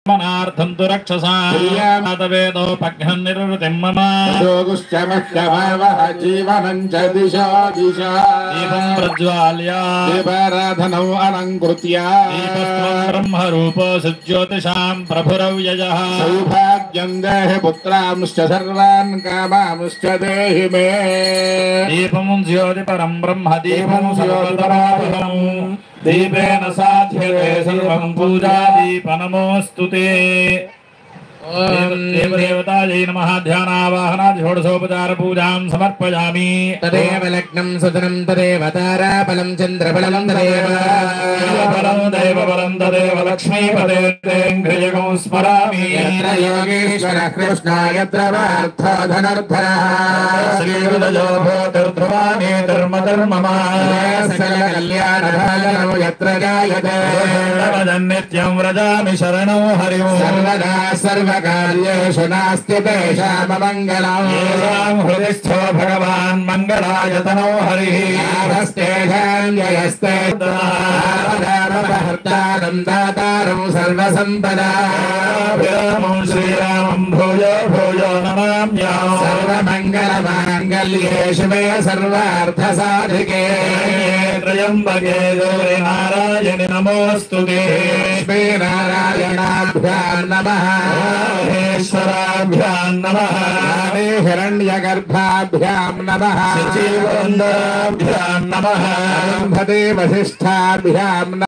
मनार्थं तु रक्षसावेदोपघ्नं निरृतिं मम जीवनं च दिशो दिशा दीपं प्रज्वाल्य दीपाराधनौ अलङ्कृत्य दीपस्त्वं ब्रह्मरूपो सुज्योतिषां प्रभुरव्ययः सौभाग्यं देहि पुत्रांश्च सर्वान् कामांश्च देहि मे दीपं ज्योतिपरं ब्रह्म दीपं सर्वतरापहरं दीपेन साध्यते सर्वं पूजादीप नमोऽस्तु ते देवदेवतायै नमः ध्यानावाहनादि षोडशोपचार पूजां समर्पयामि तदेव लग्नं सुदनं तदेव ताराबलं चन्द्रबलं तदेव बलं तदेव लक्ष्मीपदेङ्घ्रियगं स्मरामि यत्र योगेश्वरः कृष्णो यत्र पार्थो धनुर्धरः श्रीहृदयो भूतिर्ध्रुवाणि धर्मधर्ममा सकलकल्याणभाजनौ यत्र जायते नित्यं व्रजामि शरणौ हरिं सर्वदा सर्वकार्येषु नास्ति तेषाममङ्गलम् येषां हृदि स्थो भगवान् मङ्गलायतनौ हरिः लाभस्तेषां जयस्ते हर्तारं दातारं सर्वसम्पदां श्रीरामं भूयो भूयो नमाम्यहम् सर्वमङ्गलमाङ्गल्ये शिवे सर्वार्थसाधिके त्र्यम्बके गौरि नारायणि नमोऽस्तु ते लक्ष्मीनारायणाभ्यां नमः महेश्वराभ्यां नमः हिरण्यगर्भाभ्यां नमः शचीवृन्दाभ्यां नमः वसिष्ठाभ्यां